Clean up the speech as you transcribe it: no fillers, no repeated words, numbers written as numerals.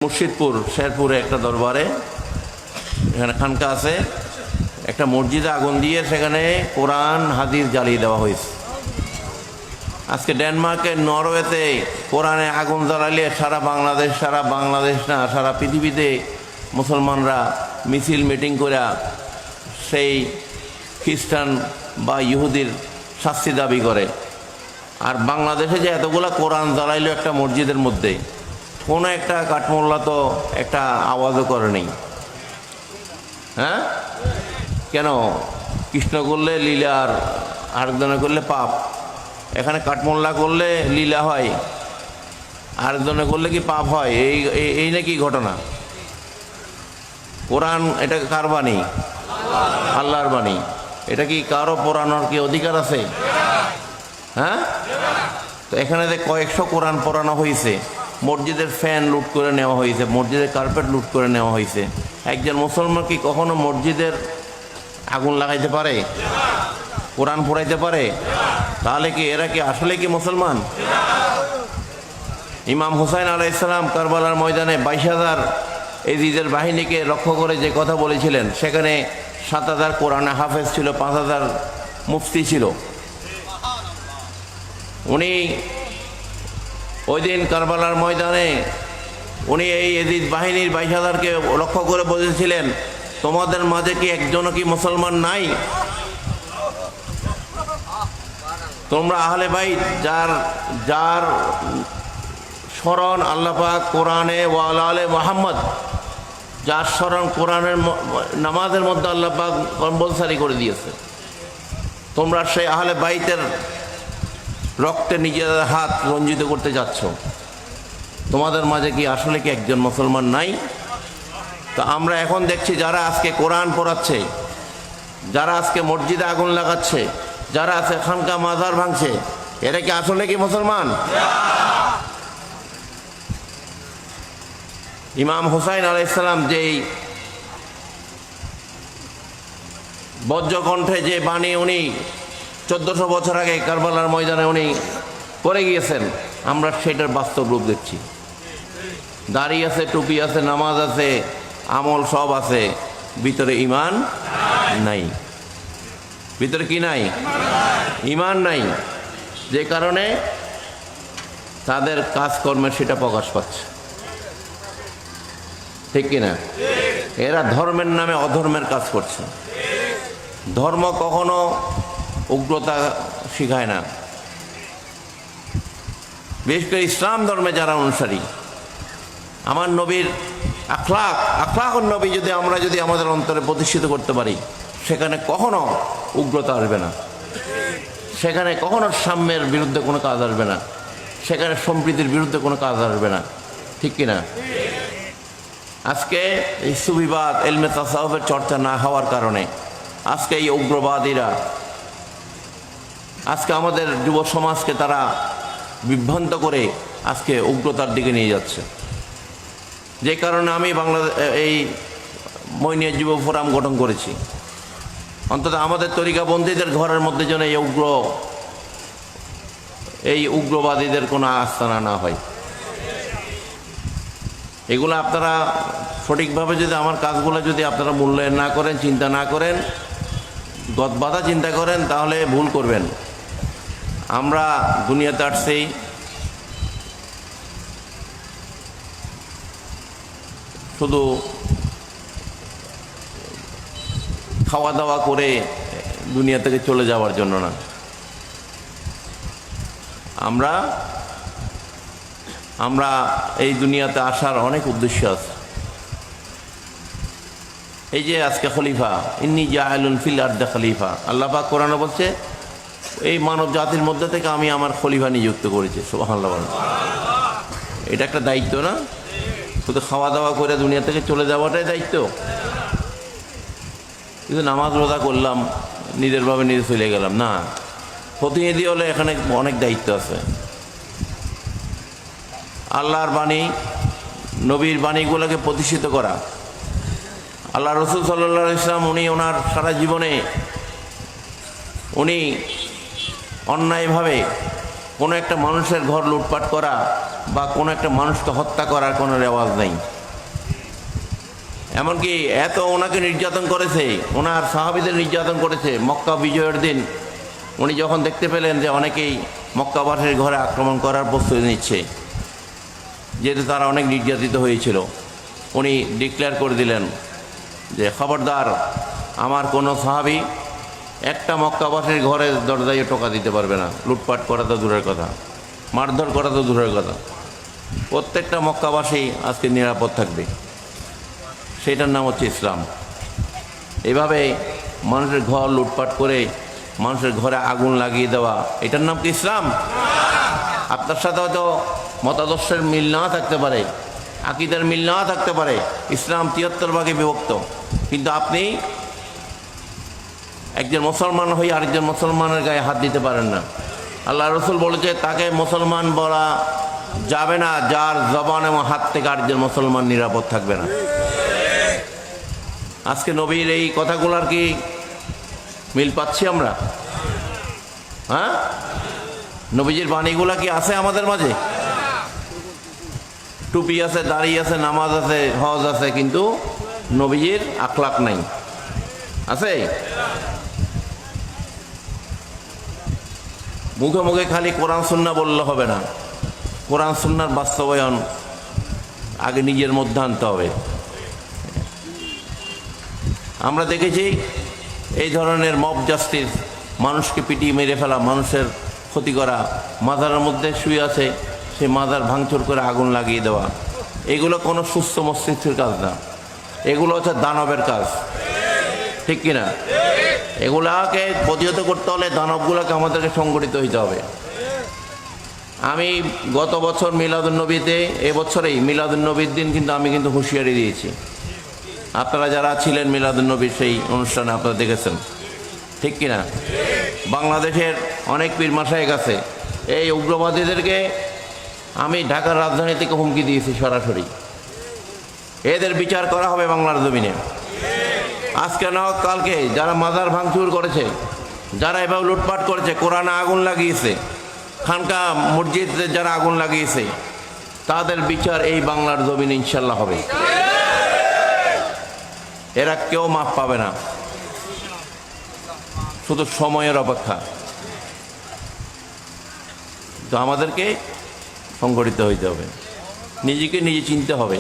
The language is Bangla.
মুর্শিদপুর শেরপুরে একটা দরবারে এখানে খানকা আছে, একটা মসজিদে আগুন দিয়ে সেখানে কোরআন হাদিস জ্বালিয়ে দেওয়া হয়েছে। আজকে ডেনমার্কের নরওয়েতে কোরআনে আগুন জ্বালাইলে সারা বাংলাদেশ না সারা পৃথিবীতে মুসলমানরা মিছিল মিটিং করে সেই খ্রিস্টান বা ইহুদির শাস্তি দাবি করে। আর বাংলাদেশে যে এতগুলা কোরআন জ্বালাইল একটা মসজিদের মধ্যে, কোনো একটা কাঠমোল্লা তো একটা আওয়াজও করে নেই। হ্যাঁ, কেন? কৃষ্ণ করলে লীলা আর আরেকজনে করলে পাপ। এখানে কাঠমোল্লা করলে লীলা হয়, আরেকজনে করলে কি পাপ হয়? এই নাকি ঘটনা? কোরআন এটা কার বাণী? আল্লাহর বাণী। এটা কি কারো পড়ানোর কি অধিকার আছে? হ্যাঁ, তো এখানে যে কয়েকশো কোরআন পড়ানো হয়েছে, মসজিদের ফ্যান লুট করে নেওয়া হয়েছে, মসজিদের কার্পেট লুট করে নেওয়া হয়েছে। একজন মুসলমান কি কখনো মসজিদের আগুন লাগাইতে পারে? কোরআন পড়াইতে পারে? তাহলে কি এরা কি আসলে কি মুসলমান? ইমাম হুসাইন আলাইহিস সালাম কারবালার ময়দানে 22,000 এজিদের বাহিনীকে লক্ষ্য করে যে কথা বলেছিলেন, সেখানে 7,000 কোরআনে হাফেজ ছিল, 5,000 মুফতি ছিল। উনি ওই দিন কারবালার ময়দানে উনি এই এজিদ বাহিনীর 22,000কে লক্ষ্য করে বলেছিলেন, তোমাদের মাঝে কি একজনও কি মুসলমান নাই? তোমরা আহলে বাইত যার স্মরণ আল্লাহ পাক কোরআনে ওয়া আলে মুহাম্মদ, যার স্মরণ কোরআনের নামাজের মধ্যে আল্লাহ পাক কম্পালসারি করে দিয়েছে, তোমরা সেই আহলে বাইতের রক্তে নিজেদের হাত রঞ্জিত করতে যাচ্ছ। তোমাদের মাঝে কি আসলে কি একজন মুসলমান নাই? তো আমরা এখন দেখছি যারা আজকে কোরআন পড়াচ্ছে, যারা আজকে মসজিদে আগুন লাগাচ্ছে, যারা আছে খানকা মাজার ভাঙছে, এরা কি আসলে কি মুসলমান? ইমাম হুসাইন আলাইহিস সালাম যেই বজ্রকণ্ঠে যে বাণী উনি 1400 বছর আগে কারবালার ময়দানে উনি করে গিয়েছেন, আমরা সেটার বাস্তব রূপ দেখছি। দাড়ি আছে, টুপি আছে, নামাজ আছে, আমল সব আছে, ভিতরে ঈমান নাই। ভিতরে কি নাই? ঈমান নাই। যে কারণে তাদের কাজকর্মে সেটা প্রকাশ পাচ্ছে। ঠিক কিনা? এরা ধর্মের নামে অধর্মের কাজ করছে। ধর্ম কখনো উগ্রতা শিখায় না। বিশেষ করে ইসলাম ধর্মে যারা অনুসারী, আমার নবীর আখলাক নবী আমরা যদি আমাদের অন্তরে প্রতিষ্ঠিত করতে পারি, সেখানে কখনো উগ্রতা আসবে না, সেখানে কখনো সাম্যের বিরুদ্ধে কোনো কাজ আসবে না, সেখানে সম্প্রীতির বিরুদ্ধে কোনো কাজ আসবে না। ঠিক কিনা? আজকে এই সুবিবাদ ইলমে তাসাউফের চর্চা না হওয়ার কারণে আজকে এই উগ্রবাদীরা আজকে আমাদের যুব সমাজকে তারা বিভ্রান্ত করে আজকে উগ্রতার দিকে নিয়ে যাচ্ছে। যে কারণে আমি এই মইনিয়া যুব ফোরাম গঠন করেছি, অন্তত আমাদের তরিকাবন্দীদের ঘরের মধ্যে যেন এই উগ্রবাদীদের কোনো আস্তানা না হয়। এগুলো আপনারা সঠিকভাবে যদি আমার কাজগুলো যদি আপনারা মূল্যায়ন না করেন, চিন্তা না করেন, গদবাধা চিন্তা করেন, তাহলে ভুল করবেন। আমরা দুনিয়াতে আসছি শুধু খাওয়া দাওয়া করে দুনিয়া থেকে চলে যাওয়ার জন্য না। আমরা এই দুনিয়াতে আসার অনেক উদ্দেশ্য আছে। এই যে আজকে খলিফা, ইন্নী জাআইলুন ফিল আরদি খলিফা, আল্লাহ পাক কোরআনে বলছে এই মানব জাতির মধ্যে থেকে আমি আমার খলিফা নিযুক্ত করেছি। সুবহানাল্লাহ। এটা একটা দায়িত্ব না? শুধু খাওয়া দাওয়া করে দুনিয়া থেকে চলে যাওয়াটাই দায়িত্ব? কিন্তু নামাজ রোজা করলাম, নিজের ভাবে নিজে চলে গেলাম না। প্রতিনিধি হলে এখানে অনেক দায়িত্ব আছে। আল্লাহর বাণী, নবীর বাণীগুলোকে প্রতিষ্ঠিত করা। আল্লাহ রসুল সাল্লাল্লাহু আলাইহি ওয়াসাল্লাম উনি ওনার সারা জীবনে উনি অন্যায়ভাবে কোনো একটা মানুষের ঘর লুটপাট করা বা কোনো একটা মানুষকে হত্যা করার কোনো রেওয়াজ নেই। এমনকি এত ওনাকে নির্যাতন করেছে, ওনার সাহাবীদের নির্যাতন করেছে। মক্কা বিজয়ের দিন উনি যখন দেখতে পেলেন যে অনেকেই মক্কাবাসীর ঘরে আক্রমণ করার প্রস্তুতি নিচ্ছে, যেহেতু তারা অনেক নির্যাতিত হয়েছিল, উনি ডিক্লেয়ার করে দিলেন যে খবরদার, আমার কোনো সাহাবী একটা মক্কাবাসীর ঘরে দরজায় টোকা দিতে পারবে না। লুটপাট করা তো দূরের কথা, মারধর করা তো দূরের কথা, প্রত্যেকটা মক্কাবাসী আজকে নিরাপদ থাকবে। সেটার নাম হচ্ছে ইসলাম। এভাবে মানুষের ঘর লুটপাট করে মানুষের ঘরে আগুন লাগিয়ে দেওয়া, এটার নাম কি ইসলাম? আপনার সাথে হয়তো মতাদর্শের মিল না থাকতে পারে, আকীদার মিল না থাকতে পারে, ইসলাম ৭৩ ভাগে বিভক্ত, কিন্তু আপনি একজন মুসলমান হয়ে আরেকজন মুসলমানের গায়ে হাত দিতে পারেন না। আল্লাহ রসুল বলেছে তাকে মুসলমান বলা যাবে না যার জবান এবং হাত থেকে আরেকজন মুসলমান নিরাপদ থাকবে না। আজকে নবীর এই কথাগুলোর কি মিল পাচ্ছি আমরা? হ্যাঁ, নবীজির বাণীগুলা কি আছে আমাদের মাঝে? টুপি আছে, দাড়ি আছে, নামাজ আছে, হজ আছে, কিন্তু নবীজির আখলাক নাই। আছে? মুখে মুখে খালি কোরআন সুন্নাহ বললে হবে না, কোরআন সুন্নাহর বাস্তবায়ন আগে নিজের মধ্যে আনতে হবে। আমরা দেখেছি এই ধরনের মব জাস্টিস, মানুষকে পিটিয়ে মেরে ফেলা, মানুষের ক্ষতি করা, মাজারের মধ্যে শুয়ে আছে সেই মাজার ভাঙচুর করে আগুন লাগিয়ে দেওয়া, এগুলো কোনো সুস্থ মস্তিষ্কের কাজ না, এগুলো হচ্ছে দানবের কাজ। ঠিক কিনা? এগুলাকে প্রতিহত করতে হলে দানবগুলোকে আমাদেরকে সংগঠিত হইতে হবে। আমি গত বছর মিলাদুন্নবীতে, এবছরেই মিলাদুন্নবীর দিন কিন্তু আমি হুঁশিয়ারি দিয়েছি। আপনারা যারা ছিলেন মিলাদুন্নবীর সেই অনুষ্ঠানে আপনারা দেখেছেন, ঠিক কিনা? বাংলাদেশের অনেক পীর মাশায়েখ আছে, এই উগ্রবাদীদেরকে আমি ঢাকার রাজধানী থেকে হুমকি দিয়েছি সরাসরি, এদের বিচার করা হবে বাংলার জমিনে। আজকে না হোক কালকে যারা মাজার ভাঙচুর করেছে, যারা এভাবে লুটপাট করেছে, কোরআনে আগুন লাগিয়েছে, খানকা মসজিদে যারা আগুন লাগিয়েছে, তাদের বিচার এই বাংলার জমিনে ইনশাল্লাহ হবে। এরা কেউ মাফ পাবে না, শুধু সময়ের অপেক্ষা। তো আমাদেরকে সংগঠিত হইতে হবে, নিজেকে নিজে চিনতে হবে।